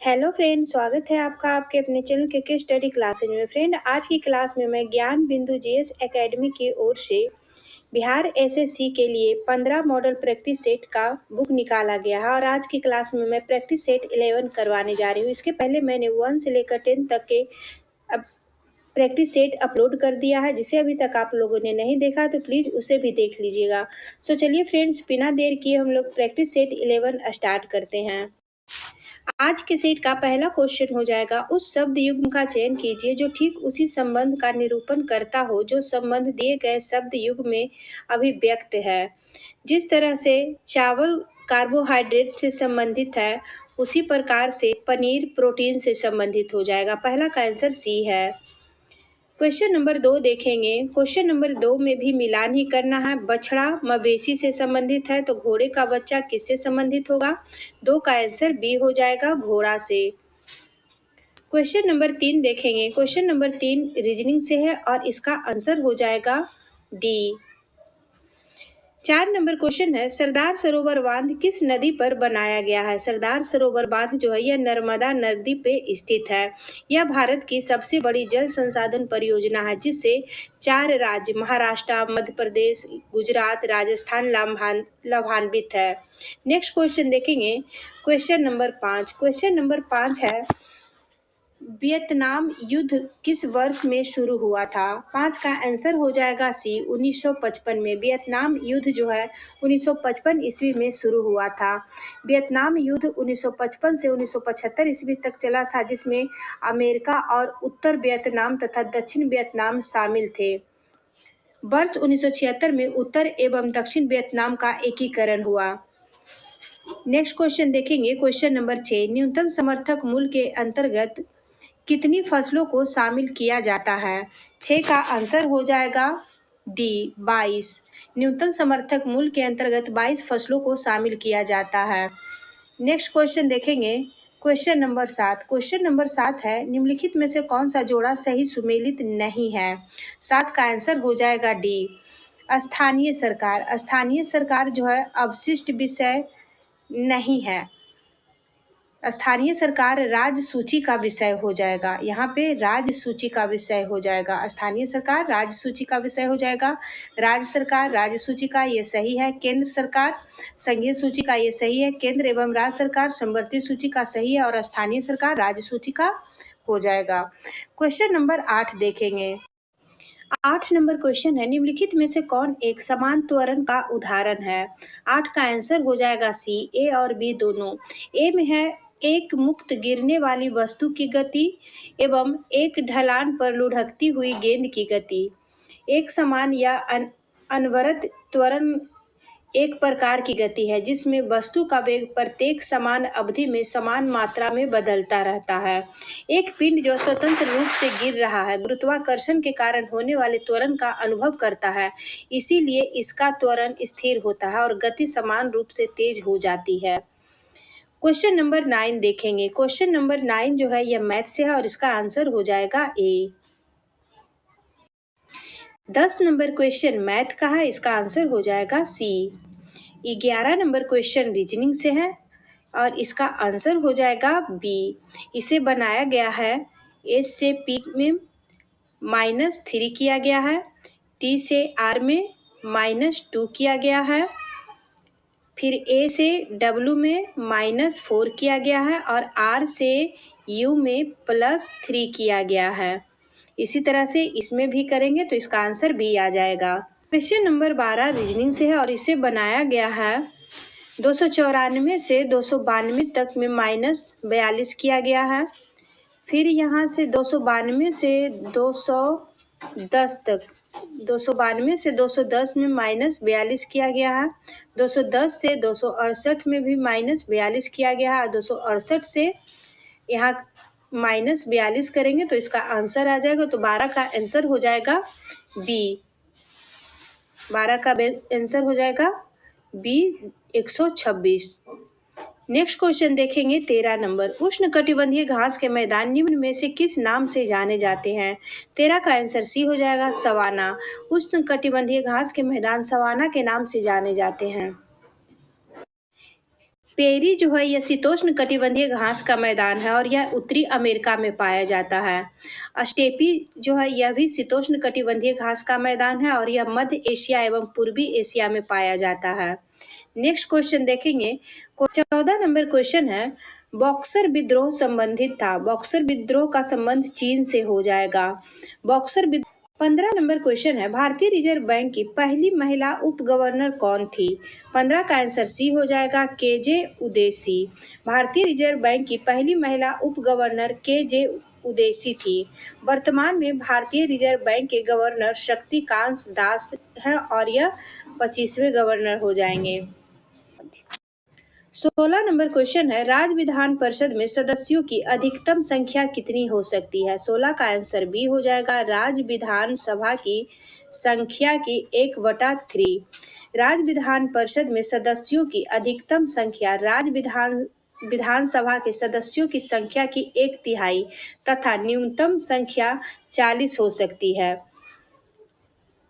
Hello friend, स्वागत है आपका आपके अपने चैनल के स्टडी क्लासेज में। फ्रेंड, आज की क्लास में मैं ज्ञान बिंदु जीएस एकेडमी की ओर से बिहार एसएससी के लिए 15 मॉडल प्रैक्टिस सेट का बुक निकाला गया है और आज की क्लास में मैं प्रैक्टिस सेट 11 करवाने जा रही हूँ। इसके पहले मैंने 1 से लेकर 10 तक के प्रैक्टिस सेट अपलोड कर दिया है, जिसे अभी तक आप लोगों ने नहीं देखा तो प्लीज़ उसे भी देख लीजिएगा। सो चलिए फ्रेंड्स, बिना देर किए हम लोग प्रैक्टिस सेट 11 स्टार्ट करते हैं। आज के सेट का पहला क्वेश्चन हो जाएगा, उस शब्द युग्म का चयन कीजिए जो ठीक उसी संबंध का निरूपण करता हो जो संबंध दिए गए शब्द युग्म में अभिव्यक्त है। जिस तरह से चावल कार्बोहाइड्रेट से संबंधित है, उसी प्रकार से पनीर प्रोटीन से संबंधित हो जाएगा। पहला का आंसर सी है। क्वेश्चन नंबर 2 देखेंगे। क्वेश्चन नंबर 2 में भी मिलान ही करना है। बछड़ा मवेशी से संबंधित है तो घोड़े का बच्चा किससे संबंधित होगा? 2 का आंसर बी हो जाएगा, घोड़ा से। क्वेश्चन नंबर 3 देखेंगे। क्वेश्चन नंबर 3 रीजनिंग से है और इसका आंसर हो जाएगा डी। 4 नंबर क्वेश्चन है, सरदार सरोवर बांध किस नदी पर बनाया गया है? सरदार सरोवर बांध जो है यह नर्मदा नदी पे स्थित है। यह भारत की सबसे बड़ी जल संसाधन परियोजना है, जिससे 4 राज्य महाराष्ट्र, मध्य प्रदेश, गुजरात, राजस्थान लाभान्वित है। नेक्स्ट क्वेश्चन देखेंगे। Question number 5। क्वेश्चन नंबर 5 है, वियतनाम युद्ध किस वर्ष में शुरू हुआ था? 5 का आंसर हो जाएगा सी, 1955 में। वियतनाम युद्ध जो है 1955 ईस्वी में शुरू हुआ था। वियतनाम युद्ध 1955 से 1975 ईस्वी तक चला था, जिसमें अमेरिका और उत्तर वियतनाम तथा दक्षिण वियतनाम शामिल थे। वर्ष 1976 में उत्तर एवं दक्षिण वियतनाम का एकीकरण हुआ। नेक्स्ट क्वेश्चन देखेंगे। क्वेश्चन नंबर 6, न्यूनतम समर्थक मूल्य के अंतर्गत कितनी फसलों को शामिल किया जाता है? 6 का आंसर हो जाएगा डी, 22। न्यूनतम समर्थक मूल्य के अंतर्गत 22 फसलों को शामिल किया जाता है। नेक्स्ट क्वेश्चन देखेंगे। Question number 7। क्वेश्चन नंबर 7 है, निम्नलिखित में से कौन सा जोड़ा सही सुमेलित नहीं है? 7 का आंसर हो जाएगा डी, स्थानीय सरकार। स्थानीय सरकार जो है अवशिष्ट विषय नहीं है। स्थानीय सरकार राज्य सूची का विषय हो जाएगा। यहाँ पे राज्य सूची का विषय हो जाएगा। स्थानीय सरकार राज्य सूची का विषय हो जाएगा। राज्य सरकार राज्य सूची का ये सही है। केंद्र सरकार संघीय सूची का ये सही है। केंद्र एवं राज्य सरकार समवर्ती सूची का सही है और स्थानीय सरकार राज्य सूची का हो जाएगा। क्वेश्चन नंबर 8 देखेंगे। 8 नंबर क्वेश्चन है, निम्नलिखित में से कौन एक समान त्वरण का उदाहरण है? 8 का आंसर हो जाएगा सी, ए और बी दोनों। ए में है एक मुक्त गिरने वाली वस्तु की गति एवं एक ढलान पर लुढ़कती हुई गेंद की गति। एक समान या अनवरत त्वरण एक प्रकार की गति है जिसमें वस्तु का वेग प्रत्येक समान अवधि में समान मात्रा में बदलता रहता है। एक पिंड जो स्वतंत्र रूप से गिर रहा है गुरुत्वाकर्षण के कारण होने वाले त्वरण का अनुभव करता है, इसीलिए इसका त्वरण स्थिर होता है और गति समान रूप से तेज हो जाती है। क्वेश्चन नंबर 9 देखेंगे। क्वेश्चन नंबर 9 जो है यह मैथ से है और इसका आंसर हो जाएगा ए। 10 नंबर क्वेश्चन मैथ का है, इसका आंसर हो जाएगा सी। 11 नंबर क्वेश्चन रीजनिंग से है और इसका आंसर हो जाएगा बी। इसे बनाया गया है एस से पी में -3 किया गया है, टी से आर में -2 किया गया है, फिर ए से डब्ल्यू में -4 किया गया है और आर से यू में +3 किया गया है। इसी तरह से इसमें भी करेंगे तो इसका आंसर भी आ जाएगा। क्वेश्चन नंबर 12 रीजनिंग से है और इसे बनाया गया है 294 से 292 तक में -42 किया गया है, फिर यहाँ से 292 से 210 तक 292 से 210 में -42 किया गया है, 210 से 268 में भी -42 किया गया है और 268 से यहाँ -42 करेंगे तो इसका आंसर आ जाएगा। तो 12 का आंसर हो जाएगा बी। 12 का आंसर हो जाएगा बी, 126। नेक्स्ट क्वेश्चन देखेंगे 13 नंबर। उष्णकटिबंधीय घास के मैदान निम्न में से किस नाम से जाने जाते हैं? 13 का आंसर सी हो जाएगा, सवाना। उष्णकटिबंधीय घास के मैदान सवाना के नाम से जाने जाते हैं। पेरी जो है यह शीतोष्ण कटिबंधीय घास का मैदान है और यह उत्तरी अमेरिका में पाया जाता है। स्टेपी जो है यह भी शीतोष्ण कटिबंधीय घास का मैदान है और यह मध्य एशिया एवं पूर्वी एशिया में पाया जाता है। नेक्स्ट क्वेश्चन देखेंगे। 14 नंबर क्वेश्चन है, बॉक्सर विद्रोह संबंधित था। बॉक्सर विद्रोह का संबंध चीन से हो जाएगा। बॉक्सर 15 नंबर क्वेश्चन है, भारतीय रिजर्व बैंक की पहली महिला उप गवर्नर कौन थी। 15 का आंसर सी हो जाएगा, केजे उदेसी। भारतीय रिजर्व बैंक की पहली महिला उप गवर्नर केजे उदेसी थी। वर्तमान में भारतीय रिजर्व बैंक के गवर्नर शक्तिकांत दास हैं और यह 25वें गवर्नर हो जाएंगे। 16 नंबर क्वेश्चन है, राज्य विधान परिषद में सदस्यों की अधिकतम संख्या कितनी हो सकती है। 16 का आंसर बी हो जाएगा, राज्य विधान सभा की संख्या की 1/3। राज्य विधान परिषद में सदस्यों की अधिकतम संख्या राज्य विधानसभा के सदस्यों की संख्या की 1/3 तथा न्यूनतम संख्या 40 हो सकती है।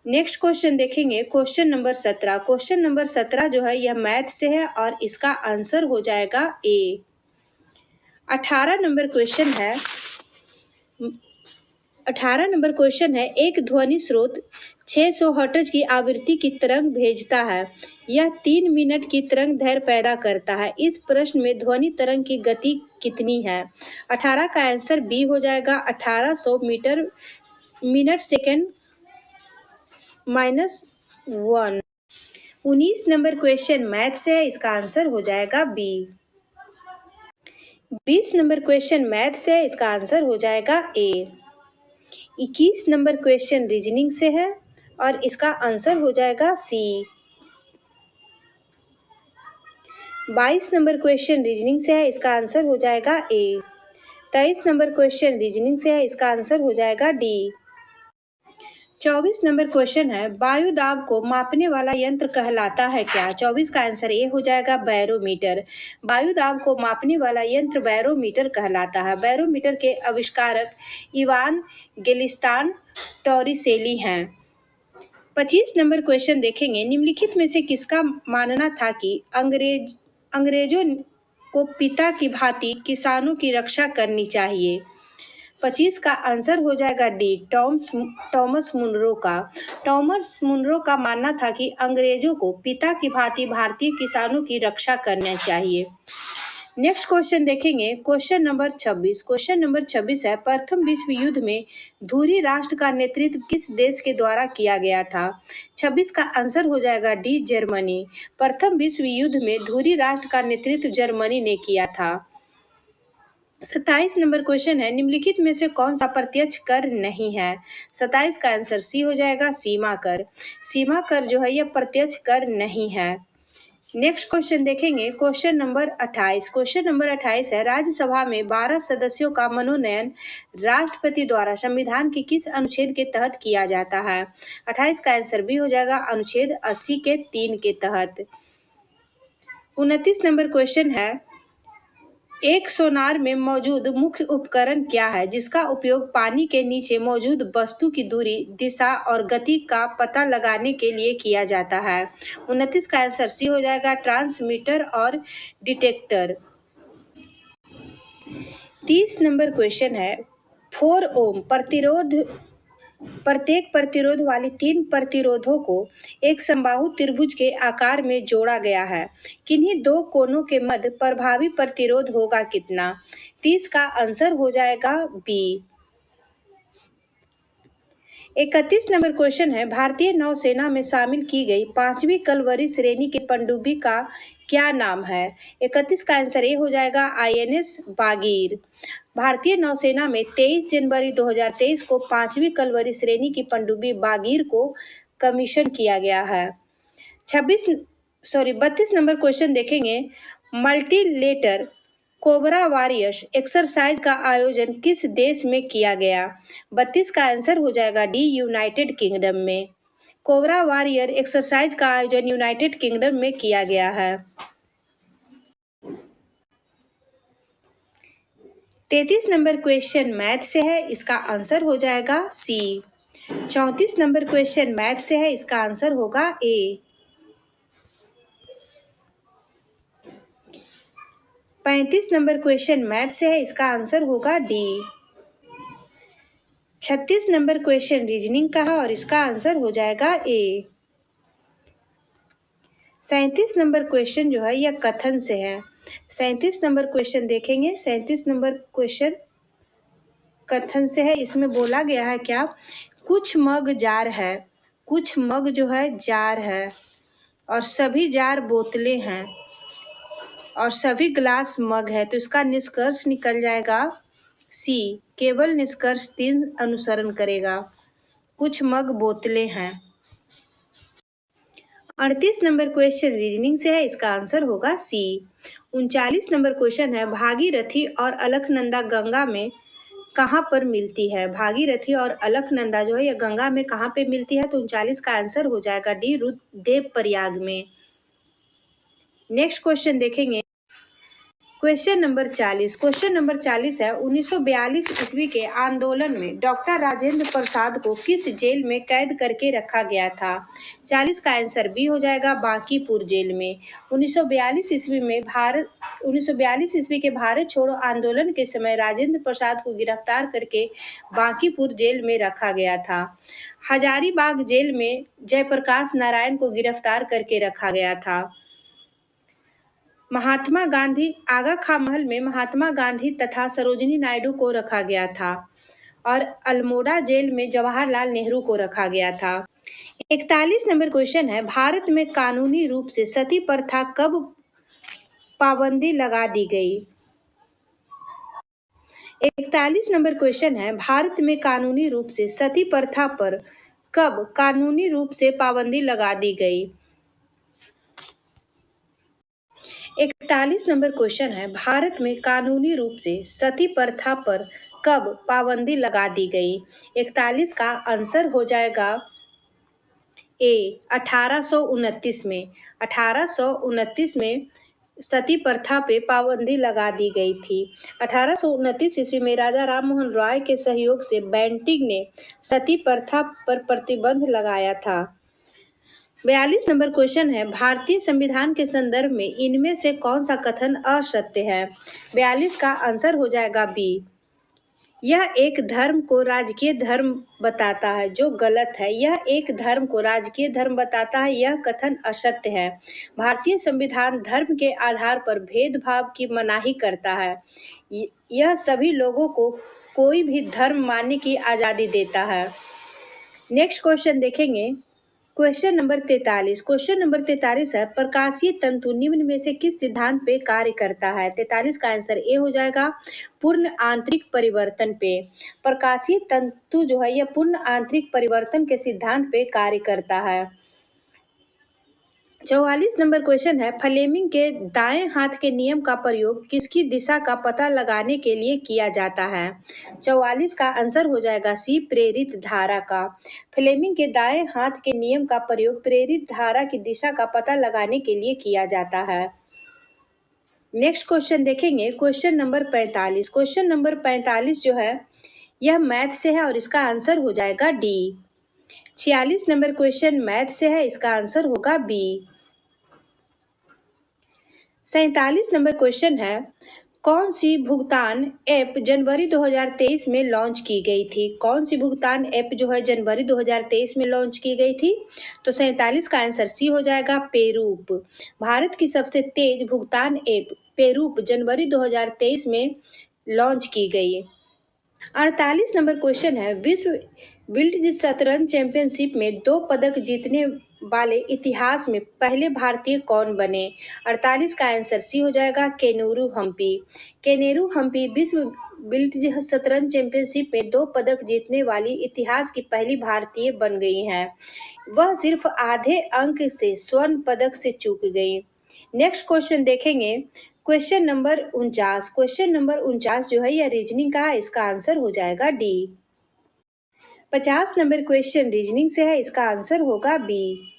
नेक्स्ट क्वेश्चन देखेंगे, क्वेश्चन नंबर 17। क्वेश्चन नंबर 17 जो है यह मैथ से है और इसका आंसर हो जाएगा ए। 18 नंबर क्वेश्चन है, 18 नंबर क्वेश्चन है, एक ध्वनि स्रोत 600 हर्ट्ज की आवृत्ति की तरंग भेजता है। यह 3 मिनट की तरंग दैर्ध्य पैदा करता है। इस प्रश्न में ध्वनि तरंग की गति कितनी है। 18 का आंसर बी हो जाएगा, 1800 मीटर मिनट सेकेंड -1। 19 नंबर क्वेश्चन मैथ से है, इसका आंसर हो जाएगा बी। 20 नंबर क्वेश्चन मैथ से है, इसका आंसर हो जाएगा ए। 21 नंबर क्वेश्चन रीजनिंग से है और इसका आंसर हो जाएगा सी। 22 नंबर क्वेश्चन रीजनिंग से है, इसका आंसर हो जाएगा ए। 23 नंबर क्वेश्चन रीजनिंग से है, इसका आंसर हो जाएगा डी। 24 नंबर क्वेश्चन है, वायु दाब को मापने वाला यंत्र कहलाता है क्या। 24 का आंसर ए हो जाएगा, बैरोमीटर। वायु दाब को मापने वाला यंत्र बैरोमीटर कहलाता है। बैरोमीटर के आविष्कारक इवान गेलिस्तान टॉरिसेली हैं। 25 नंबर क्वेश्चन देखेंगे, निम्नलिखित में से किसका मानना था कि अंग्रेजों को पिता की भांति किसानों की रक्षा करनी चाहिए। 25 का आंसर हो जाएगा डी, टॉमस मुनरो का। टॉमस मुनरो का मानना था कि अंग्रेजों को पिता की भांति भारतीय किसानों की रक्षा करना चाहिए। नेक्स्ट क्वेश्चन देखेंगे, क्वेश्चन नंबर 26। क्वेश्चन नंबर 26 है, प्रथम विश्व युद्ध में धुरी राष्ट्र का नेतृत्व किस देश के द्वारा किया गया था। 26 का आंसर हो जाएगा डी, जर्मनी। प्रथम विश्व युद्ध में धुरी राष्ट्र का नेतृत्व जर्मनी ने किया था। 27 नंबर क्वेश्चन है, निम्नलिखित में से कौन सा प्रत्यक्ष कर नहीं है। 27 का आंसर सी हो जाएगा, सीमा कर। सीमा कर जो है यह प्रत्यक्ष कर नहीं है। नेक्स्ट क्वेश्चन देखेंगे, क्वेश्चन नंबर 28। क्वेश्चन नंबर 28 है, राज्यसभा में 12 सदस्यों का मनोनयन राष्ट्रपति द्वारा संविधान के किस अनुच्छेद के तहत किया जाता है। 28 का आंसर बी हो जाएगा, अनुच्छेद 80 के 3 के तहत। 29 नंबर क्वेश्चन है, एक सोनार में मौजूद मुख्य उपकरण क्या है जिसका उपयोग पानी के नीचे मौजूद वस्तु की दूरी, दिशा और गति का पता लगाने के लिए किया जाता है। 29 का आंसर सी हो जाएगा, ट्रांसमीटर और डिटेक्टर। 30 नंबर क्वेश्चन है, 4 ओम प्रत्येक प्रतिरोध वाली 3 प्रतिरोधों को एक समबाहु त्रिभुज के आकार में जोड़ा गया है। किन्हीं 2 कोनों के मध्य प्रभावी प्रतिरोध होगा कितना। 30 का आंसर हो जाएगा बी। 31 नंबर क्वेश्चन है, भारतीय नौसेना में शामिल की गई 5वीं कलवरी श्रेणी के पनडुब्बी का क्या नाम है। 31 का आंसर ए हो जाएगा, INS बागीर। भारतीय नौसेना में 23 जनवरी 2023 को 5वीं कलवरी श्रेणी की पनडुब्बी बागीर को कमीशन किया गया है। 32 नंबर क्वेश्चन देखेंगे, मल्टीलेटर कोबरा वॉरियर्स एक्सरसाइज का आयोजन किस देश में किया गया। 32 का आंसर हो जाएगा डी, यूनाइटेड किंगडम में। कोबरा वॉरियर एक्सरसाइज का आयोजन यूनाइटेड किंगडम में किया गया है। 33 नंबर क्वेश्चन मैथ से है, इसका आंसर हो जाएगा सी। 34 नंबर क्वेश्चन मैथ से है, इसका आंसर होगा ए। 35 नंबर क्वेश्चन मैथ से है, इसका आंसर होगा डी। 36 नंबर क्वेश्चन रीजनिंग का है और इसका आंसर हो जाएगा ए। 37 नंबर क्वेश्चन जो है यह कथन से है। 37 नंबर क्वेश्चन देखेंगे। 37 नंबर क्वेश्चन कथन से है। इसमें बोला गया है क्या, कुछ मग जार है, कुछ मग जो है जार है और सभी जार बोतलें हैं और सभी ग्लास मग है, तो इसका निष्कर्ष निकल जाएगा सी। केवल निष्कर्ष 3 अनुसरण करेगा। कुछ मग बोतलें हैं। 38 नंबर क्वेश्चन रीजनिंग से है, इसका आंसर होगा सी। 39 नंबर क्वेश्चन है, भागीरथी और अलकनंदा गंगा में कहाँ पर मिलती है। भागीरथी और अलकनंदा जो है यह गंगा में कहाँ पे मिलती है, तो 39 का आंसर हो जाएगा डी, रुद्रदेव प्रयाग में। नेक्स्ट क्वेश्चन देखेंगे। Question number 40। क्वेश्चन नंबर 40 है, 1942 ईस्वी के आंदोलन में डॉक्टर राजेंद्र प्रसाद को किस जेल में कैद करके रखा गया था। 40 का आंसर बी हो जाएगा, बांकीपुर जेल में। 1942 ईस्वी के भारत छोड़ो आंदोलन के समय राजेंद्र प्रसाद को गिरफ्तार करके बांकीपुर जेल में रखा गया था। हजारीबाग जेल में जयप्रकाश नारायण को गिरफ्तार करके रखा गया था। महात्मा गांधी आगा खां महल में महात्मा गांधी तथा सरोजिनी नायडू को रखा गया था और अल्मोड़ा जेल में जवाहरलाल नेहरू को रखा गया था। 41 नंबर क्वेश्चन है, भारत में कानूनी रूप से सती प्रथा कब पाबंदी लगा दी गई। 41 नंबर क्वेश्चन है, भारत में कानूनी रूप से सती प्रथा पर कब कानूनी रूप से पाबंदी लगा दी गई। 41 नंबर क्वेश्चन है, भारत में कानूनी रूप से सती प्रथा पर कब पाबंदी लगा दी गई। 41 का आंसर हो जाएगा ए, 1829 में। 1829 में सती प्रथा पे पाबंदी लगा दी गई थी। 1829 ईस्वी में राजा राममोहन रॉय के सहयोग से बेंटिंक ने सती प्रथा पर प्रतिबंध लगाया था। 42 नंबर क्वेश्चन है, भारतीय संविधान के संदर्भ में इनमें से कौन सा कथन असत्य है। 42 का आंसर हो जाएगा बी। यह एक धर्म को राजकीय धर्म बताता है, जो गलत है। यह एक धर्म को राजकीय धर्म बताता है, यह कथन असत्य है। भारतीय संविधान धर्म के आधार पर भेदभाव की मनाही करता है। यह सभी लोगों को कोई भी धर्म मानने की आजादी देता है। नेक्स्ट क्वेश्चन देखेंगे। Question number 43। क्वेश्चन नंबर 43 है, प्रकाशीय तंतु निम्न में से किस सिद्धांत पे कार्य करता है। 43 का आंसर ए हो जाएगा, पूर्ण आंतरिक परिवर्तन पे। प्रकाशीय तंतु जो है यह पूर्ण आंतरिक परिवर्तन के सिद्धांत पे कार्य करता है। 44 नंबर क्वेश्चन है, फ्लेमिंग के दाएं हाथ के नियम का प्रयोग किसकी दिशा का पता लगाने के लिए किया जाता है। 44 का आंसर हो जाएगा सी, प्रेरित धारा का। फ्लेमिंग के दाएं हाथ के नियम का प्रयोग प्रेरित धारा की दिशा का पता लगाने के लिए किया जाता है। नेक्स्ट क्वेश्चन देखेंगे। Question number 45। क्वेश्चन नंबर 45 जो है यह मैथ से है और इसका आंसर हो जाएगा डी। 46 नंबर क्वेश्चन मैथ से है, इसका आंसर होगा बी। 47 नंबर क्वेश्चन है, कौन सी भुगतान ऐप जनवरी 2023 में लॉन्च की गई थी। कौन सी भुगतान ऐप जो है जनवरी 2023 में लॉन्च की गई थी, तो 47 का आंसर सी हो जाएगा, पेरूप। भारत की सबसे तेज भुगतान ऐप पेरूप जनवरी 2023 में लॉन्च की गई। 48 नंबर क्वेश्चन है, विश्व विल्ट्ज शतरंज चैंपियनशिप में 2 पदक जीतने वाले इतिहास में पहले भारतीय कौन बने। 48 का आंसर सी हो जाएगा, केनेरू हम्पी। केनेरू हम्पी विश्व विल्ट्ज शतरंज चैंपियनशिप में 2 पदक जीतने वाली इतिहास की पहली भारतीय बन गई हैं। वह सिर्फ आधे अंक से स्वर्ण पदक से चूक गई। नेक्स्ट क्वेश्चन देखेंगे। Question number 49। क्वेश्चन नंबर 49 जो है यह रीजनिंग का है, इसका आंसर हो जाएगा डी। 50 नंबर क्वेश्चन रीजनिंग से है, इसका आंसर होगा बी।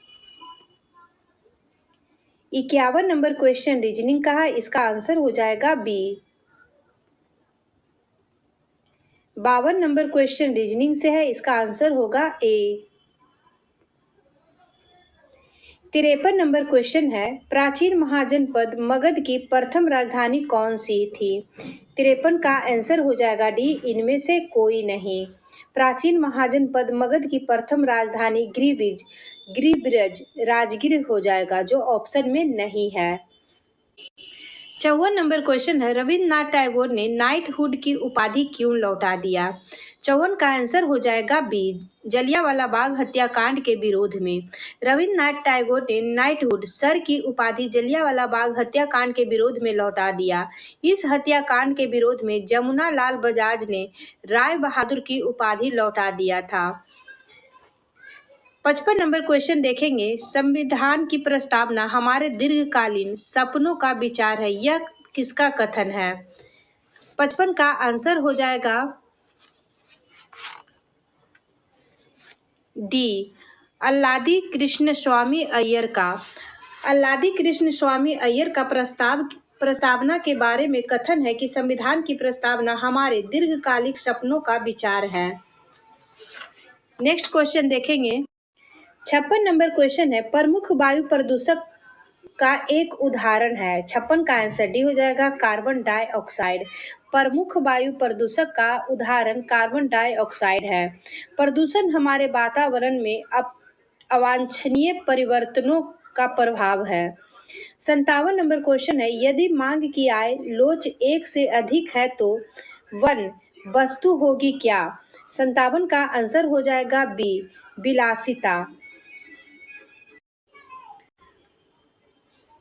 51 नंबर क्वेश्चन रीजनिंग का है, इसका आंसर हो जाएगा बी। 52 नंबर क्वेश्चन रीजनिंग से है, इसका आंसर होगा ए। 53 नंबर क्वेश्चन है, प्राचीन महाजनपद मगध की प्रथम राजधानी कौन सी थी? 53 का आंसर हो जाएगा डी, इनमें से कोई नहीं। प्राचीन महाजनपद मगध की प्रथम राजधानी गिरिब्रज राजगिर हो जाएगा, जो ऑप्शन में नहीं है। 54 नंबर क्वेश्चन है, रविन्द्रनाथ टैगोर ने नाइटहुड की उपाधि क्यों लौटा दिया? 54 का आंसर हो जाएगा बी, जलियांवाला बाग हत्याकांड के विरोध में। रविन्द्रनाथ टैगोर ने नाइटहुड सर की उपाधि जलियांवाला बाग हत्याकांड के विरोध में लौटा दिया। इस हत्याकांड के विरोध में जमुना लाल बजाज ने राय बहादुर की उपाधि लौटा दिया था। 55 नंबर क्वेश्चन देखेंगे, संविधान की प्रस्तावना हमारे दीर्घकालीन सपनों का विचार है, यह किसका कथन है? 55 का आंसर हो जाएगा डी, अल्लादी कृष्ण स्वामी अय्यर का। अल्लादी कृष्ण स्वामी अय्यर का प्रस्तावना के बारे में कथन है कि संविधान की प्रस्तावना हमारे दीर्घकालिक सपनों का विचार है। नेक्स्ट क्वेश्चन देखेंगे, 56 नंबर क्वेश्चन है, प्रमुख वायु प्रदूषक का एक उदाहरण है। 56 का आंसर डी हो जाएगा, कार्बन डाइऑक्साइड। प्रमुख वायु प्रदूषक का उदाहरण कार्बन डाइऑक्साइड है। प्रदूषण हमारे वातावरण में अवांछनीय परिवर्तनों का प्रभाव है। 57 नंबर क्वेश्चन है, यदि मांग की आय लोच 1 से अधिक है तो वस्तु होगी क्या? 57 का आंसर हो जाएगा बी, विलासिता।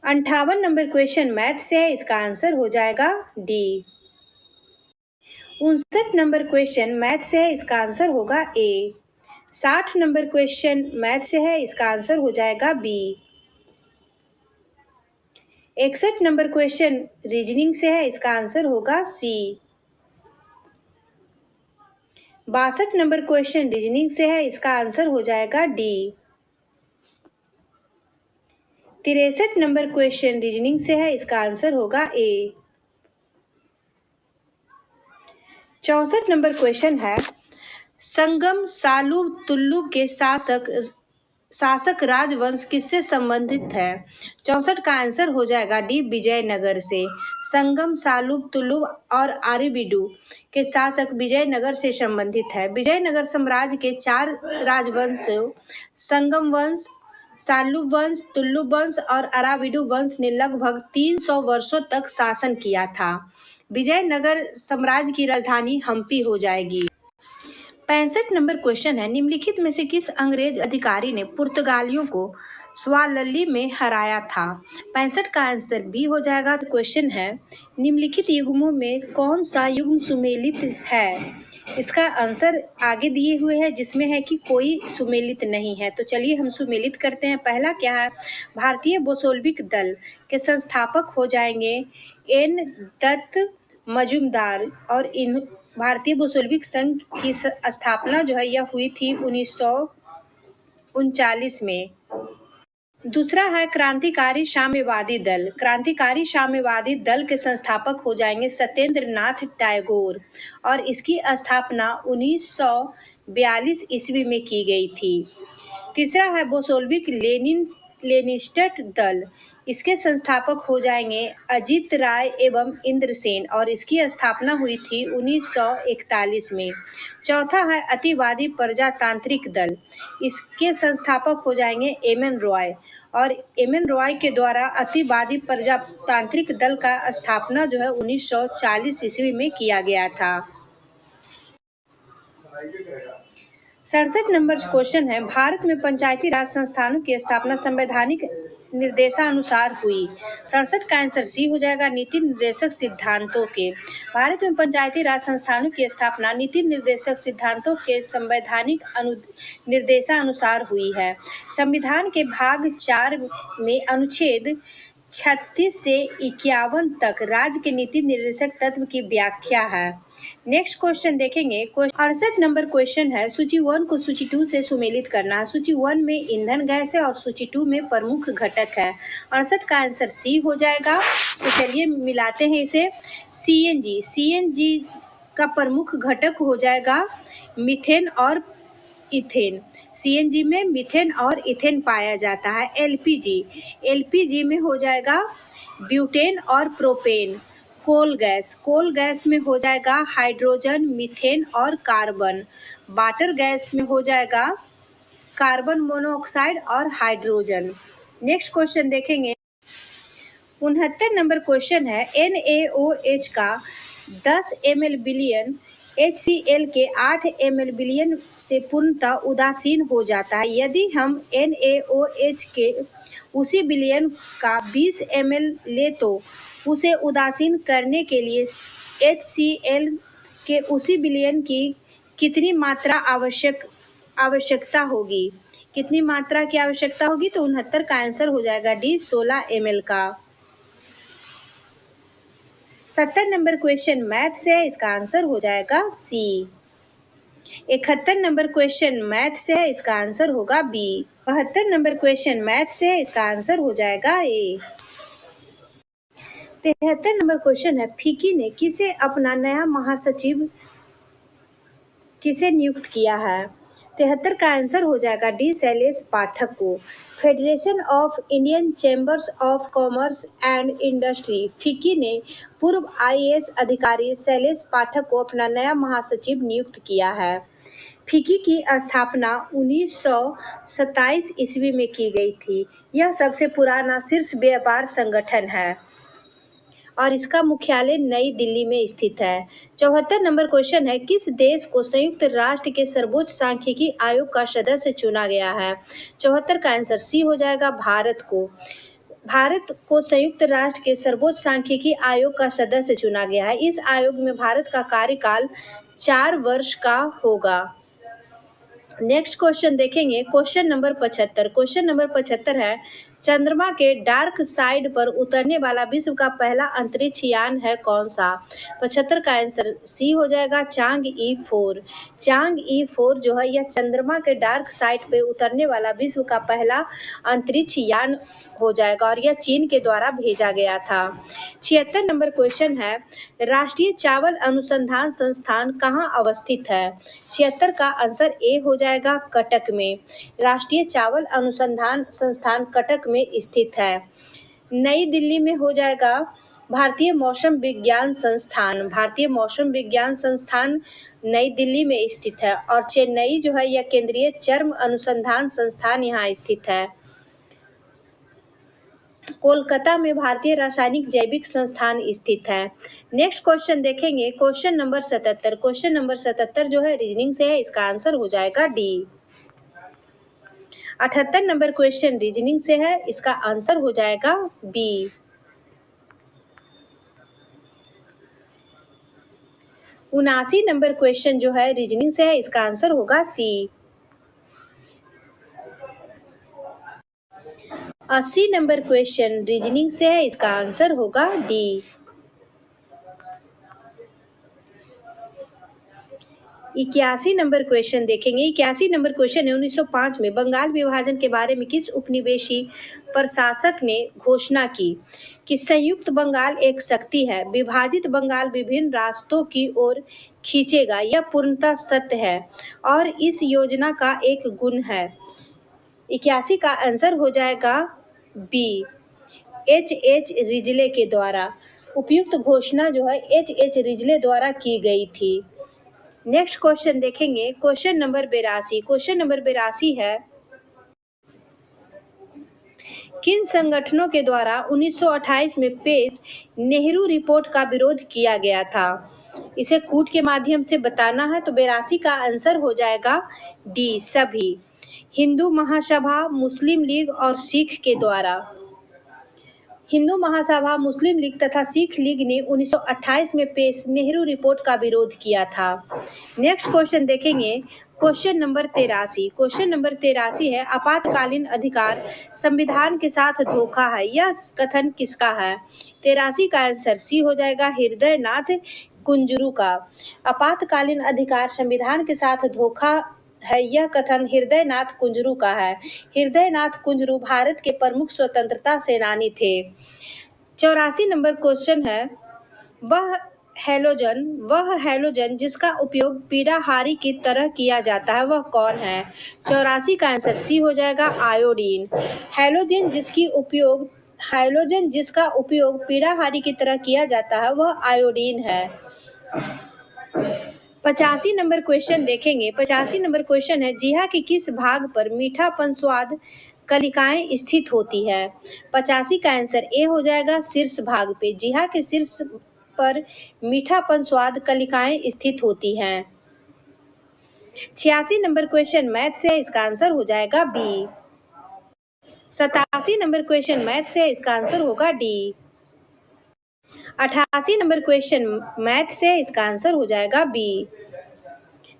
58 नंबर क्वेश्चन मैथ से है, इसका आंसर हो जाएगा डी। 59 नंबर क्वेश्चन मैथ से है, इसका आंसर होगा ए। 60 नंबर क्वेश्चन मैथ से है, इसका आंसर हो जाएगा बी। 61 नंबर क्वेश्चन रीजनिंग से है, इसका आंसर होगा सी। 62 नंबर क्वेश्चन रीजनिंग से है, इसका आंसर हो जाएगा डी। 63 नंबर क्वेश्चन रीजनिंग से है, इसका आंसर होगा ए। 64 नंबर क्वेश्चन है, संगम सालू तुल्लु के शासक राजवंश किससे संबंधित है? 64 का आंसर हो जाएगा डी, विजयनगर से। संगम सालुब तुल्लु और आरिवीडु के शासक विजयनगर से संबंधित है। विजयनगर साम्राज्य के 4 राजवंशों संगम वंश, सालुब वंश, तुल्लु वंश और आरावीडु वंश ने लगभग 300 वर्षों तक शासन किया था। विजयनगर साम्राज्य की राजधानी हम्पी हो जाएगी। 65 नंबर क्वेश्चन है, निम्नलिखित में से किस अंग्रेज अधिकारी ने पुर्तगालियों को स्वालल्ली में हराया था? 65 का आंसर बी हो जाएगा। क्वेश्चन है, निम्नलिखित युग्मों में कौन सा युग्म सुमेलित है? इसका आंसर आगे दिए हुए है, जिसमें है कि कोई सुमेलित नहीं है। तो चलिए हम सुमेलित करते हैं। पहला क्या है, भारतीय बोल्शेविक दल के संस्थापक हो जाएंगे एन दत्त मजूमदार, और इन भारतीय बोल्शेविक संघ की स्थापना जो है यह हुई थी 1939 में। दूसरा है क्रांतिकारी साम्यवादी दल। क्रांतिकारी साम्यवादी दल के संस्थापक हो जाएंगे सत्येंद्र नाथ टैगोर, और इसकी स्थापना 1942 ईस्वी में की गई थी। तीसरा है बोल्शेविक लेनिनिस्ट दल। इसके संस्थापक हो जाएंगे अजित राय एवं इंद्रसेन, और इसकी स्थापना हुई थी 1941 में। चौथा है अतिवादी प्रजातांत्रिक दल। इसके संस्थापक हो जाएंगे एमएन रॉय, और एमएन रॉय के द्वारा अतिवादी प्रजातांत्रिक दल का स्थापना जो है 1940 ईस्वी में किया गया था। 67 नंबर क्वेश्चन है, भारत में पंचायती राज संस्थानों की स्थापना संवैधानिक निर्देशानुसार हुई। 67 का आंसर सी हो जाएगा, नीति निर्देशक सिद्धांतों के। भारत में पंचायती राज संस्थानों की स्थापना नीति निर्देशक सिद्धांतों के संवैधानिक निर्देशानुसार हुई है। संविधान के भाग 4 में अनुच्छेद 36 से 51 तक राज्य के नीति निर्देशक तत्व की व्याख्या है। नेक्स्ट क्वेश्चन देखेंगे, 68 नंबर क्वेश्चन है, सूची 1 को सूची 2 से सुमेलित करना। सूची 1 में ईंधन गैस है और सूची 2 में प्रमुख घटक है। 68 का आंसर सी हो जाएगा। तो चलिए मिलाते हैं इसे। सीएनजी का प्रमुख घटक हो जाएगा मीथेन और इथेन। सीएनजी में मीथेन और इथेन पाया जाता है। एलपीजी में हो जाएगा ब्यूटेन और प्रोपेन। कोल गैस में हो जाएगा हाइड्रोजन, मीथेन और कार्बन। वाटर गैस में हो जाएगा कार्बन मोनोऑक्साइड और हाइड्रोजन। नेक्स्ट क्वेश्चन देखेंगे। 69 नंबर क्वेश्चन है, NaOH का 10 ml बिलियन HCl के 8 ml बिलियन से पूर्णतः उदासीन हो जाता है। यदि हम NaOH के उसी बिलियन का 20 ml ले तो उसे उदासीन करने के लिए HCl के उसी बिलियन की कितनी मात्रा आवश्यकता होगी? कितनी मात्रा की आवश्यकता होगी? तो 69 का आंसर हो जाएगा डी, 16 ml का। 70 नंबर क्वेश्चन मैथ से है, इसका आंसर हो जाएगा सी। 71 नंबर क्वेश्चन मैथ से है, इसका आंसर होगा बी। 72 नंबर क्वेश्चन मैथ से है, इसका आंसर हो जाएगा ए। 73 नंबर क्वेश्चन है, फिक्की ने किसे अपना नया महासचिव किसे नियुक्त किया है? 73 का आंसर हो जाएगा डी, शैलेश पाठक को। Federation of Indian chambers of commerce and industry FICCI ने पूर्व आईएएस अधिकारी शैलेश पाठक को अपना नया महासचिव नियुक्त किया है। फिक्की की स्थापना 1927 ईस्वी में की गई थी। यह सबसे पुराना शीर्ष व्यापार संगठन है और इसका मुख्यालय नई दिल्ली में स्थित है। 74 नंबर क्वेश्चन है, किस देश को संयुक्त राष्ट्र के सर्वोच्च सांख्यिकी आयोग का सदस्य चुना गया है? 74 का आंसर सी हो जाएगा, भारत को। भारत को संयुक्त राष्ट्र के सर्वोच्च सांख्यिकी आयोग का सदस्य चुना गया है। इस आयोग में भारत का कार्यकाल 4 वर्ष का होगा। नेक्स्ट क्वेश्चन देखेंगे, क्वेश्चन नंबर 75। क्वेश्चन नंबर 75 है, चंद्रमा के डार्क साइड पर उतरने वाला विश्व का पहला अंतरिक्ष यान है कौन सा? 75 का आंसर सी हो जाएगा, चांग-ई 4। चांग-ई 4 जो है यह चंद्रमा के डार्क साइड पे उतरने वाला विश्व का पहला अंतरिक्ष यान हो जाएगा और यह चीन के द्वारा भेजा गया था। 76 नंबर क्वेश्चन है, राष्ट्रीय चावल अनुसंधान संस्थान कहाँ अवस्थित है? 76 का आंसर ए हो जाएगा, कटक में। राष्ट्रीय चावल अनुसंधान संस्थान कटक में स्थित है। नई दिल्ली में हो जाएगा भारतीय मौसम विज्ञान संस्थान। भारतीय मौसम विज्ञान संस्थान नई दिल्ली में स्थित है और चेन्नई जो है यह केंद्रीय चर्म अनुसंधान संस्थान यहाँ स्थित है। कोलकाता में भारतीय रासायनिक जैविक संस्थान स्थित है। नेक्स्ट क्वेश्चन देखेंगे, क्वेश्चन नंबर 77। क्वेश्चन नंबर 77 जो है रीजनिंग से है, इसका आंसर हो जाएगा डी। 78 नंबर क्वेश्चन रीजनिंग से है, इसका आंसर हो जाएगा बी। 79 नंबर क्वेश्चन जो है रीजनिंग से है, इसका आंसर होगा सी। 80 नंबर क्वेश्चन रीजनिंग से है, इसका आंसर होगा डी। 81 नंबर क्वेश्चन देखेंगे। 81 नंबर क्वेश्चन है, 1905 में बंगाल विभाजन के बारे में किस उपनिवेशी प्रशासक ने घोषणा की कि संयुक्त बंगाल एक शक्ति है, विभाजित बंगाल विभिन्न रास्तों की ओर खींचेगा? यह पूर्णतः सत्य है और इस योजना का एक गुण है। 81 का आंसर हो जाएगा बी, H.H. रिजले के द्वारा। उपयुक्त घोषणा जो है H.H. रिजले द्वारा की गई थी। नेक्स्ट क्वेश्चन देखेंगे, क्वेश्चन नंबर 82। क्वेश्चन नंबर 82 है, किन संगठनों के द्वारा 1928 में पेश नेहरू रिपोर्ट का विरोध किया गया था? इसे कूट के माध्यम से बताना है तो 82 का आंसर हो जाएगा डी, सभी। हिंदू महासभा, मुस्लिम लीग और सिख के द्वारा। हिंदू महासभा, मुस्लिम लीग तथा सिख लीग ने 1928 में पेश नेहरू रिपोर्ट का विरोध किया था। नेक्स्ट क्वेश्चन देखेंगे, क्वेश्चन नंबर 83। क्वेश्चन नंबर 83 है, आपातकालीन अधिकार संविधान के साथ धोखा है, यह कथन किसका है? 83 का आंसर सी हो जाएगा, हृदय नाथ कुंजरू का। आपातकालीन अधिकार संविधान के साथ धोखा है, यह कथन हृदय नाथ कुंजरू का है। हृदय नाथ कुंजरू भारत के प्रमुख स्वतंत्रता सेनानी थे। 84 नंबर क्वेश्चन है, वह हैलोजन, वह हैलोजन जिसका उपयोग पीड़ाहारी की तरह किया जाता है वह कौन है? 84 का आंसर सी हो जाएगा आयोडीन। हैलोजन जिसका उपयोग पीड़ाहारी की तरह किया जाता है वह आयोडीन है। 85 नंबर क्वेश्चन देखेंगे। 85 नंबर क्वेश्चन है, जीहा के किस भाग पर मीठापन स्वाद कलिकाएं स्थित होती है? 85 का आंसर ए हो जाएगा शीर्ष भाग पे। जीहा के शीर्ष पर मीठापन स्वाद कलिकाएं स्थित होती हैं। 86 नंबर क्वेश्चन मैथ से है, इसका आंसर हो जाएगा बी। 87 नंबर क्वेश्चन मैथ से है, इसका आंसर होगा डी। 88 नंबर क्वेश्चन मैथ से है, इसका आंसर हो जाएगा बी।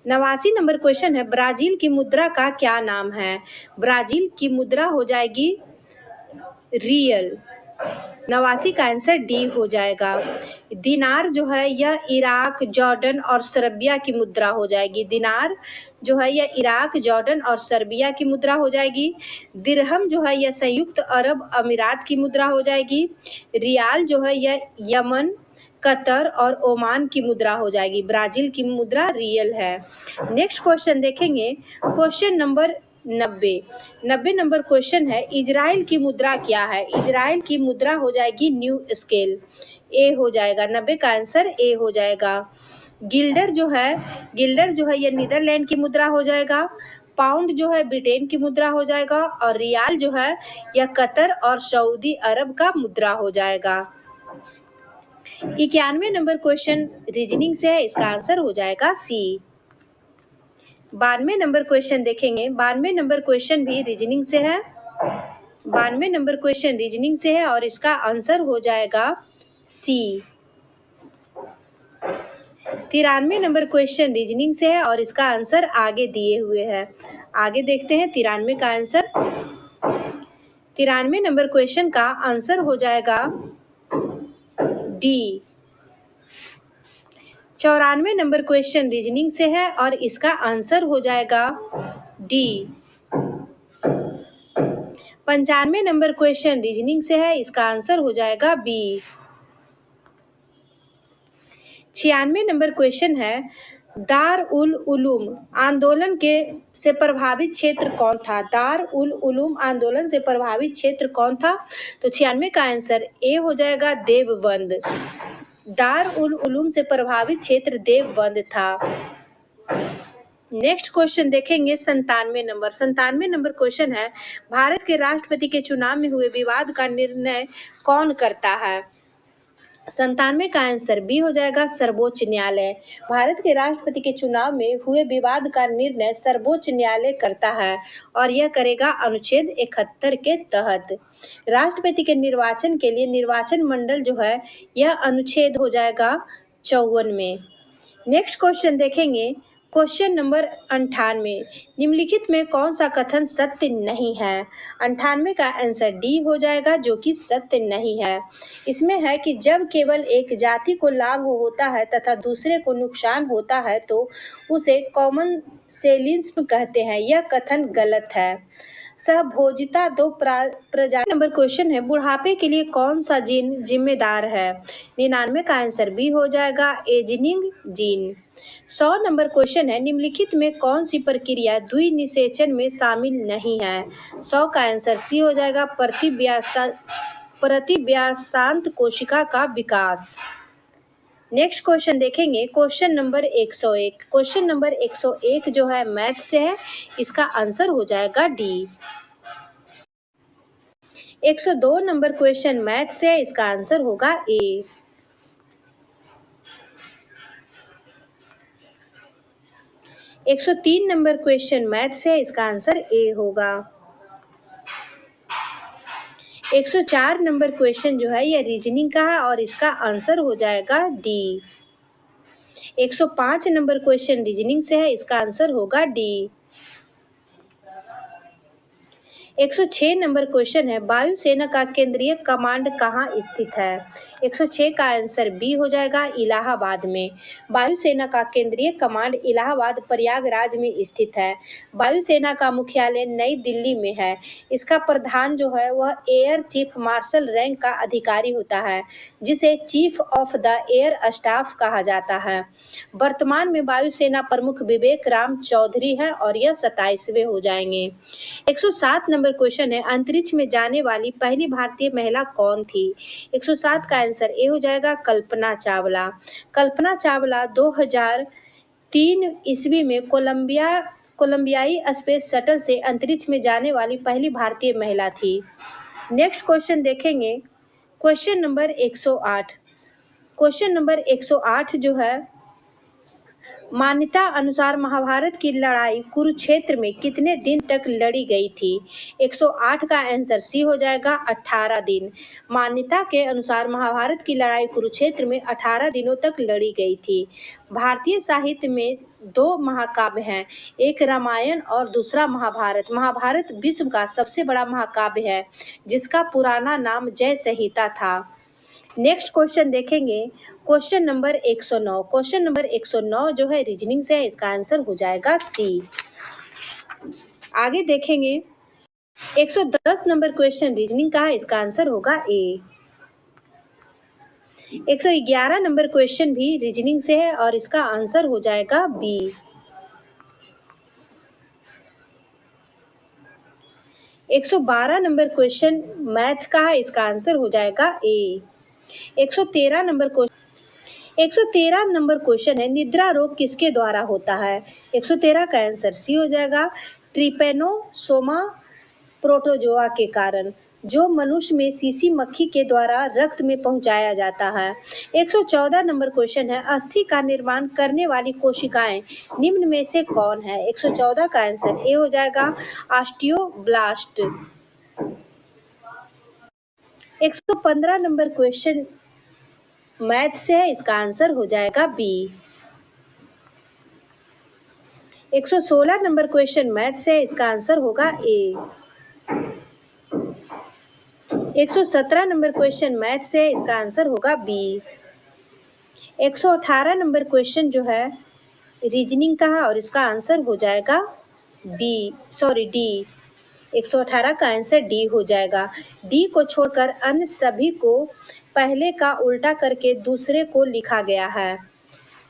89 नंबर क्वेश्चन है, ब्राजील की मुद्रा का क्या नाम है? ब्राजील की मुद्रा हो जाएगी रियल। 89 का आंसर डी हो जाएगा। दिनार जो है यह इराक, जॉर्डन और सर्बिया की मुद्रा हो जाएगी। दिनार जो है यह इराक, जॉर्डन और सर्बिया की मुद्रा हो जाएगी। दिरहम जो है यह संयुक्त अरब अमीरात की मुद्रा हो जाएगी। रियाल जो है यह यमन, कतर और ओमान की मुद्रा हो जाएगी। ब्राजील की मुद्रा रियल है। नेक्स्ट क्वेश्चन देखेंगे, क्वेश्चन नंबर 90 नंबर क्वेश्चन है, इजराइल की मुद्रा क्या है? इजराइल की मुद्रा हो जाएगी न्यू स्केल। ए हो जाएगा। 90 का आंसर ए हो जाएगा। गिल्डर जो है यह नीदरलैंड की मुद्रा हो जाएगा। पाउंड जो है ब्रिटेन की मुद्रा हो जाएगा और रियाल जो है यह कतर और सऊदी अरब का मुद्रा हो जाएगा। 91 नंबर क्वेश्चन रीजनिंग से है, इसका आंसर हो जाएगा सी। 92 नंबर क्वेश्चन देखेंगे। 92 नंबर क्वेश्चन भी रीजनिंग से है। 92 नंबर क्वेश्चन रीजनिंग से है और इसका आंसर हो जाएगा सी। 93 नंबर क्वेश्चन रीजनिंग से है और इसका आंसर आगे दिए हुए है। आगे देखते हैं 93 का आंसर। 93 नंबर क्वेश्चन का आंसर हो जाएगा डी। 94 नंबर क्वेश्चन रीजनिंग से है और इसका आंसर हो जाएगा डी। 95 नंबर क्वेश्चन रीजनिंग से है, इसका आंसर हो जाएगा बी। 96 नंबर क्वेश्चन है, दार उल उलूम आंदोलन से प्रभावित क्षेत्र कौन था? दार उल उलूम आंदोलन से प्रभावित क्षेत्र कौन था? तो 96 का आंसर ए हो जाएगा देवबंद। दार उल उलूम से प्रभावित क्षेत्र देवबंद था। नेक्स्ट क्वेश्चन देखेंगे 97 नंबर क्वेश्चन है, भारत के राष्ट्रपति के चुनाव में हुए विवाद का निर्णय कौन करता है? 97 का आंसर बी हो जाएगा सर्वोच्च न्यायालय। भारत के राष्ट्रपति के चुनाव में हुए विवाद का निर्णय सर्वोच्च न्यायालय करता है और यह करेगा अनुच्छेद 71 के तहत। राष्ट्रपति के निर्वाचन के लिए निर्वाचन मंडल जो है यह अनुच्छेद हो जाएगा 54 में। नेक्स्ट क्वेश्चन देखेंगे, क्वेश्चन नंबर 98, निम्नलिखित में कौन सा कथन सत्य नहीं है? 98 का आंसर डी हो जाएगा जो कि सत्य नहीं है। इसमें है कि जब केवल एक जाति को लाभ होता है तथा दूसरे को नुकसान होता है तो उसे कॉमनसेलिज्म कहते हैं। यह कथन गलत है। सहभोजिता दो प्रजाति। नंबर क्वेश्चन है, बुढ़ापे के लिए कौन सा जीन जिम्मेदार है? 99 का आंसर बी हो जाएगा एजिंग जीन। 100 नंबर क्वेश्चन है, निम्नलिखित में कौन सी प्रक्रिया द्विनिषेचन में शामिल नहीं है? 100 का आंसर सी हो जाएगा प्रतिव्यासांत कोशिका का विकास। नेक्स्ट क्वेश्चन देखेंगे, क्वेश्चन नंबर 101। क्वेश्चन नंबर 101 जो है मैथ से है, इसका आंसर हो जाएगा डी। 102 नंबर क्वेश्चन मैथ से है, इसका आंसर होगा ए। 103 नंबर क्वेश्चन मैथ से है, इसका आंसर ए होगा। 104 नंबर क्वेश्चन जो है यह रीजनिंग का है और इसका आंसर हो जाएगा डी। 105 नंबर क्वेश्चन रीजनिंग से है, इसका आंसर होगा डी। 106 नंबर क्वेश्चन है, वायुसेना का केंद्रीय कमांड कहाँ स्थित है? 106 का आंसर बी हो जाएगा, इलाहाबाद में। वायुसेना का केंद्रीय कमांड इलाहाबाद प्रयागराज में स्थित है। वायुसेना का मुख्यालय नई दिल्ली में है। इसका प्रधान जो है वह एयर चीफ मार्शल रैंक का अधिकारी होता है, जिसे chief of the air staff कहा जाता है। वर्तमान में वायुसेना प्रमुख विवेक राम चौधरी हैं और यह 27वें हो जाएंगे। 107 नंबर क्वेश्चन है, अंतरिक्ष में जाने वाली पहली भारतीय महिला कौन थी? 107 का आंसर ए हो जाएगा, कल्पना चावला। कल्पना चावला 2003 ईस्वी में कोलंबियाई स्पेस शटल से अंतरिक्ष में जाने वाली पहली भारतीय महिला थी। नेक्स्ट क्वेश्चन देखेंगे, क्वेश्चन नंबर 108। क्वेश्चन नंबर 108 जो है, मान्यता अनुसार महाभारत की लड़ाई कुरुक्षेत्र में कितने दिन तक लड़ी गई थी? 108 का आंसर सी हो जाएगा, 18 दिन। मान्यता के अनुसार महाभारत की लड़ाई कुरुक्षेत्र में 18 दिनों तक लड़ी गई थी। भारतीय साहित्य में दो महाकाव्य हैं, एक रामायण और दूसरा महाभारत। महाभारत विश्व का सबसे बड़ा महाकाव्य है, जिसका पुराना नाम जय संहिता था। नेक्स्ट क्वेश्चन देखेंगे, क्वेश्चन नंबर 109। क्वेश्चन नंबर 109 जो है रीजनिंग से है, इसका आंसर हो जाएगा सी। आगे देखेंगे, 110 नंबर क्वेश्चन रीजनिंग का है, इसका आंसर होगा ए। 111 नंबर क्वेश्चन भी रीजनिंग से है और इसका आंसर हो जाएगा बी। 112 नंबर क्वेश्चन मैथ का है, इसका आंसर हो जाएगा ए। 113 नंबर क्वेश्चन है, निद्रा रोग किसके द्वारा होता है? 113 का आंसर सी हो जाएगा, ट्रिपेनोसोमा प्रोटोजोआ के कारण, जो मनुष्य में सीसी मक्खी के द्वारा रक्त में पहुंचाया जाता है। 114 नंबर क्वेश्चन है, अस्थि का निर्माण करने वाली कोशिकाएं निम्न में से कौन है? 114 का आंसर ए हो जाएगा, ऑस्टियोब्लास्ट। 115 नंबर क्वेश्चन मैथ से है, इसका आंसर हो जाएगा बी। 116 नंबर क्वेश्चन मैथ से है, इसका आंसर होगा ए। 117 नंबर क्वेश्चन मैथ से है, इसका आंसर होगा बी। 118 नंबर क्वेश्चन जो है रीजनिंग का है और इसका आंसर हो जाएगा डी। 118 का आंसर डी हो जाएगा। डी को छोड़कर अन्य सभी को पहले का उल्टा करके दूसरे को लिखा गया है।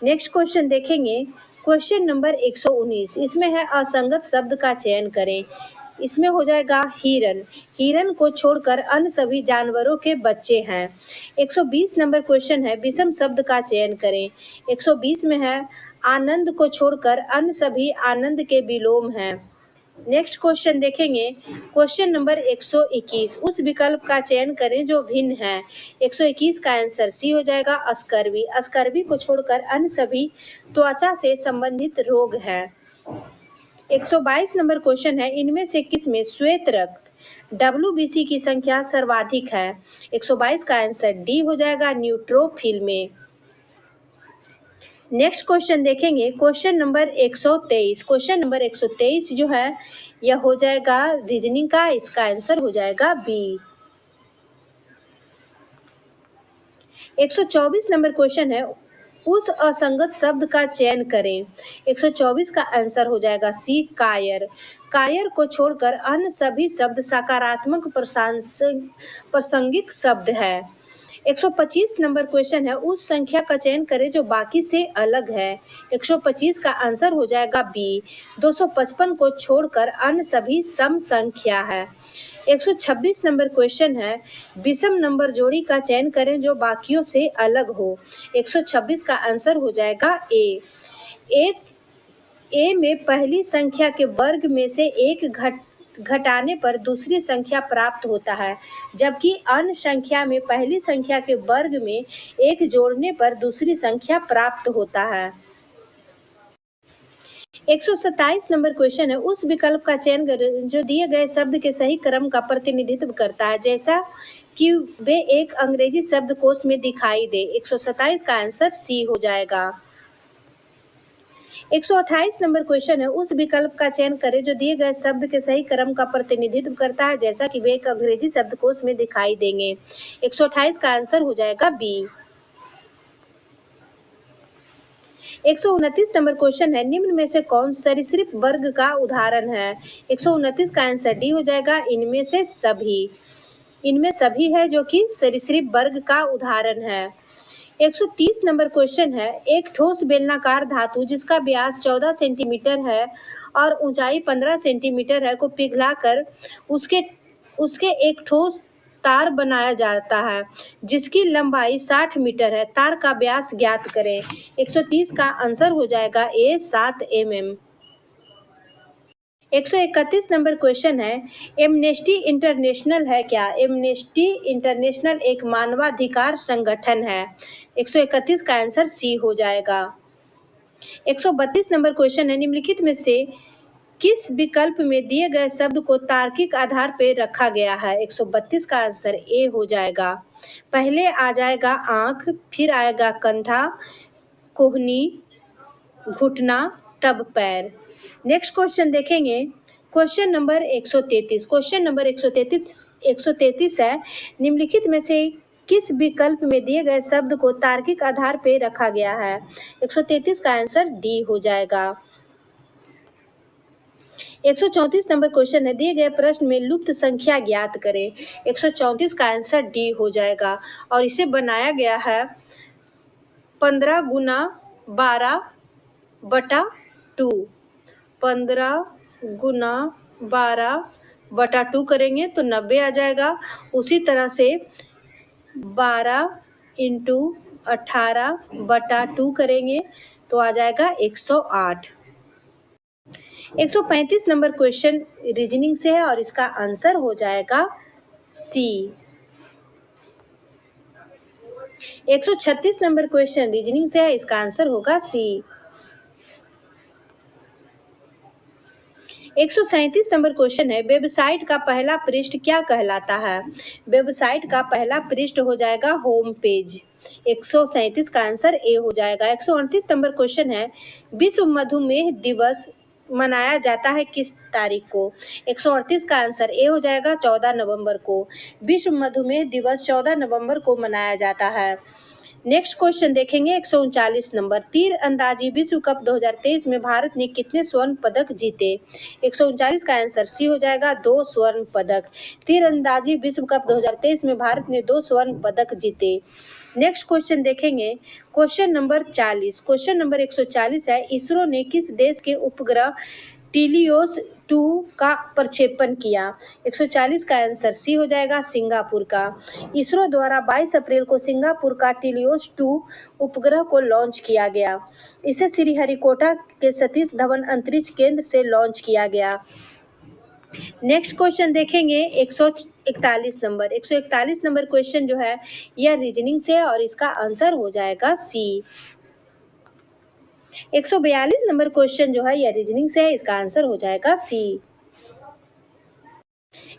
नेक्स्ट क्वेश्चन देखेंगे, क्वेश्चन नंबर 119। इसमें है असंगत शब्द का चयन करें। इसमें हो जाएगा हिरन। हिरन को छोड़कर अन्य सभी जानवरों के बच्चे हैं। 120 नंबर क्वेश्चन है, विषम शब्द का चयन करें। 120 में है आनंद को छोड़कर अन्य सभी आनंद के विलोम हैं। नेक्स्ट क्वेश्चन देखेंगे, क्वेश्चन नंबर 121। उस विकल्प का चयन करें जो भिन्न है। 121 का आंसर सी हो जाएगा, अस्कर्वी। अस्कर्वी को छोड़कर अन्य सभी त्वचा से संबंधित रोग हैं। 122 नंबर क्वेश्चन है, इनमें से किसमें श्वेत रक्त WBC की संख्या सर्वाधिक है? 122 का आंसर डी हो जाएगा, न्यूट्रोफिल में। नेक्स्ट क्वेश्चन देखेंगे, क्वेश्चन नंबर 123। क्वेश्चन नंबर 123 जो है यह हो जाएगा रीजनिंग का, इसका आंसर हो जाएगा बी। 124 नंबर क्वेश्चन है, उस असंगत शब्द का चयन करें। 124 का आंसर हो जाएगा सी, कायर। कायर को छोड़कर अन्य सभी शब्द सकारात्मक प्रासंगिक शब्द है। 125 नंबर क्वेश्चन है, उस संख्या का चयन करें जो बाकी से अलग है। 125 का आंसर हो जाएगा बी। 255 को छोड़कर अन्य सभी सम संख्या है। 126 नंबर क्वेश्चन है, विषम नंबर जोड़ी का चयन करें जो बाकियों से अलग हो। 126 का आंसर हो जाएगा ए। ए में पहली संख्या के वर्ग में से एक घटाने पर दूसरी संख्या प्राप्त होता है, जबकि अन्य संख्या में पहली संख्या के वर्ग में एक जोड़ने पर दूसरी संख्या प्राप्त होता है। 127 नंबर क्वेश्चन है, उस विकल्प का चयन करें जो दिए गए शब्द के सही क्रम का प्रतिनिधित्व करता है, जैसा कि वे एक अंग्रेजी शब्दकोश में दिखाई दे। 127 का आंसर सी हो जाएगा। 128 नंबर क्वेश्चन है, उस विकल्प का चयन करें जो दिए गए शब्द के सही क्रम का प्रतिनिधित्व करता है, जैसा कि वे एक अंग्रेजी शब्दकोश में दिखाई देंगे। 128 का आंसर हो जाएगा बी। 129 नंबर क्वेश्चन है, निम्न में से कौन सरीसृप वर्ग का उदाहरण है? 129 का आंसर डी हो जाएगा, इनमें से सभी। इनमें सभी है जो कि सरीसृप वर्ग का उदाहरण है। 130 नंबर क्वेश्चन है, एक ठोस बेलनाकार धातु जिसका व्यास 14 सेंटीमीटर है और ऊंचाई 15 सेंटीमीटर है को पिघलाकर उसके उसके एक ठोस तार बनाया जाता है जिसकी लंबाई 60 मीटर है। तार का व्यास ज्ञात करें। 130 का आंसर हो जाएगा ए 7 mm। 131 नंबर क्वेश्चन है, एमनेस्टी इंटरनेशनल है क्या? एमनेस्टी इंटरनेशनल एक मानवाधिकार संगठन है। 131 का आंसर सी हो जाएगा। 132 नंबर क्वेश्चन है, निम्नलिखित में से किस विकल्प में दिए गए शब्द को तार्किक आधार पर रखा गया है? 132 का आंसर ए हो जाएगा। पहले आ जाएगा आंख, फिर आएगा कंधा, कोहनी, घुटना, तब पैर। नेक्स्ट क्वेश्चन देखेंगे, क्वेश्चन नंबर 133। क्वेश्चन नंबर 133 है, निम्नलिखित में से किस विकल्प में दिए गए शब्द को तार्किक आधार पर रखा गया है? 133 का आंसर डी हो जाएगा। 134 नंबर क्वेश्चन है, दिए गए प्रश्न में लुप्त संख्या ज्ञात करें। 134 का आंसर डी हो जाएगा और इसे बनाया गया है 15 गुना 12/2। 15 गुना 12/2 करेंगे तो 90 आ जाएगा। उसी तरह से 12 × 18/2 करेंगे तो आ जाएगा 108। 135 नंबर क्वेश्चन रीजनिंग से है और इसका आंसर हो जाएगा सी। 136 नंबर क्वेश्चन रीजनिंग से है, इसका आंसर होगा सी। 137 नंबर क्वेश्चन है, वेबसाइट का पहला पृष्ठ क्या कहलाता है? वेबसाइट का पहला पृष्ठ हो जाएगा होम पेज। 137 का आंसर ए हो जाएगा। 138 नंबर क्वेश्चन है, विश्व मधुमेह दिवस मनाया जाता है किस तारीख को? 138 का आंसर ए हो जाएगा, 14 नवंबर को। विश्व मधुमेह दिवस 14 नवंबर को मनाया जाता है। नेक्स्ट क्वेश्चन देखेंगे, 139 नंबर, तीर अंदाजी विश्व कप 2023 में भारत ने कितने स्वर्ण पदक जीते? 139 का आंसर सी हो जाएगा, 2 स्वर्ण पदक। तीर अंदाजी विश्व कप 2023 में भारत ने 2 स्वर्ण पदक जीते। नेक्स्ट क्वेश्चन देखेंगे, क्वेश्चन नंबर 40। क्वेश्चन नंबर 140 है, इसरो ने किस देश के उपग्रह टीलियोस 2 का प्रक्षेपण किया? 140 का आंसर सी हो जाएगा, सिंगापुर का। इसरो द्वारा 22 अप्रैल को सिंगापुर का टीलियोस 2 उपग्रह को लॉन्च किया गया। इसे श्रीहरिकोटा के सतीश धवन अंतरिक्ष केंद्र से लॉन्च किया गया। नेक्स्ट क्वेश्चन देखेंगे, 141 नंबर। 141 नंबर क्वेश्चन जो है यह रीजनिंग से है और इसका आंसर हो जाएगा सी। 142 नंबर क्वेश्चन जो है यह रीजनिंग से है, इसका आंसर हो जाएगा सी।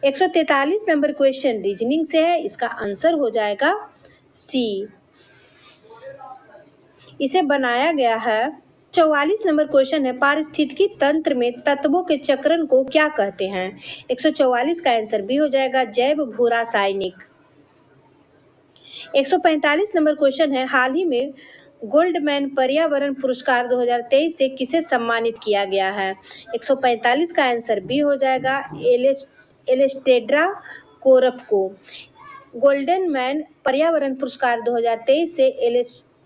143 नंबर क्वेश्चन रीजनिंग से है, इसका आंसर हो जाएगा सी। इसे बनाया गया है। 44 नंबर क्वेश्चन है, पारिस्थितिकी तंत्र में तत्वों के चक्रण को क्या कहते हैं? 144 का आंसर बी हो जाएगा, जैव भू रासायनिक। 145 नंबर क्वेश्चन है, हाल ही में गोल्डमैन पर्यावरण पुरस्कार 2023 से किसे सम्मानित किया गया है? 145 का आंसर बी हो जाएगा, एलेस्टेड्रा कोरप को। गोल्डन मैन पर्यावरण पुरस्कार 2023 से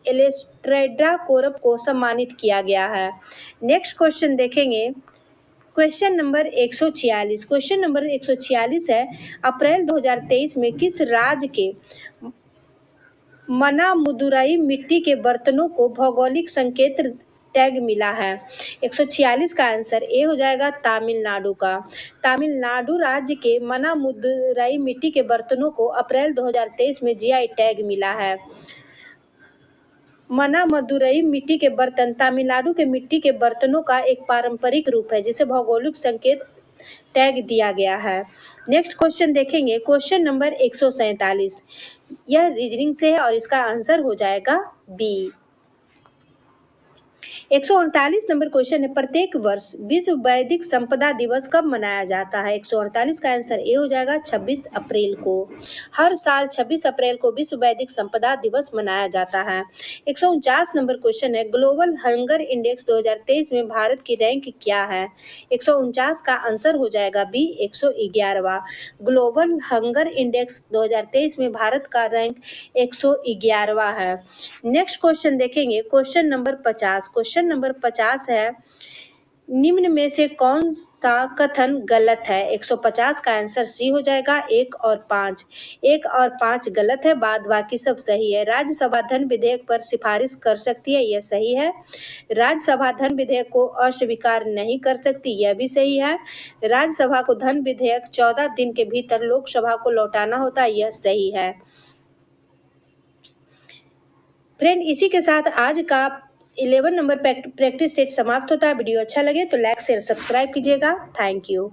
एलेस्ट्रेड्रा कोरप को सम्मानित किया गया है। नेक्स्ट क्वेश्चन देखेंगे, क्वेश्चन नंबर 146। क्वेश्चन नंबर 146 है, अप्रैल 2023 में किस राज्य के मनामुदुराई मिट्टी के बर्तनों को भौगोलिक संकेत टैग मिला है? 146 का आंसर ए हो जाएगा, तमिलनाडु का। तमिलनाडु राज्य के मनामुदुराई मिट्टी के बर्तनों को अप्रैल 2023 में जीआई टैग मिला है। मनामुदुराई मिट्टी के बर्तन तमिलनाडु के मिट्टी के बर्तनों का एक पारंपरिक रूप है जिसे भौगोलिक संकेत टैग दिया गया है। नेक्स्ट क्वेश्चन देखेंगे, क्वेश्चन नंबर 147। यह रीजनिंग से है और इसका आंसर हो जाएगा बी। 138 नंबर क्वेश्चन है, प्रत्येक वर्ष विश्व बौद्धिक संपदा दिवस कब मनाया जाता है? 148 का आंसर ए हो जाएगा 26 अप्रैल को। हर साल 26 अप्रैल को विश्व बौद्धिक संपदा दिवस मनाया जाता है। 149 नंबर क्वेश्चन है, ग्लोबल हंगर इंडेक्स 2023 में भारत की रैंक क्या है? 149 का आंसर हो जाएगा बी 111वां। ग्लोबल हंगर इंडेक्स 2023 में भारत का रैंक 111वां है। नेक्स्ट क्वेश्चन देखेंगे, क्वेश्चन नंबर 50। क्वेश्चन नंबर 50 है, निम्न में से कौन सा कथन गलत है? 150 का आंसर सी हो जाएगा 1 और 5। 1 और 5 गलत है, बाद बाकी सब सही है। राज्यसभा धन विधेयक पर सिफारिश कर सकती है, यह सही है। राज्यसभा धन विधेयक को अस्वीकार नहीं कर सकती, यह भी सही है। राज्यसभा को धन विधेयक 14 दिन के भीतर लोकसभा को लौटाना होता है, यह सही है। फ्रेंड, इसी के साथ आज का 11 नंबर प्रैक्टिस सेट समाप्त होता है। वीडियो अच्छा लगे तो लाइक शेयर सब्सक्राइब कीजिएगा। Thank you.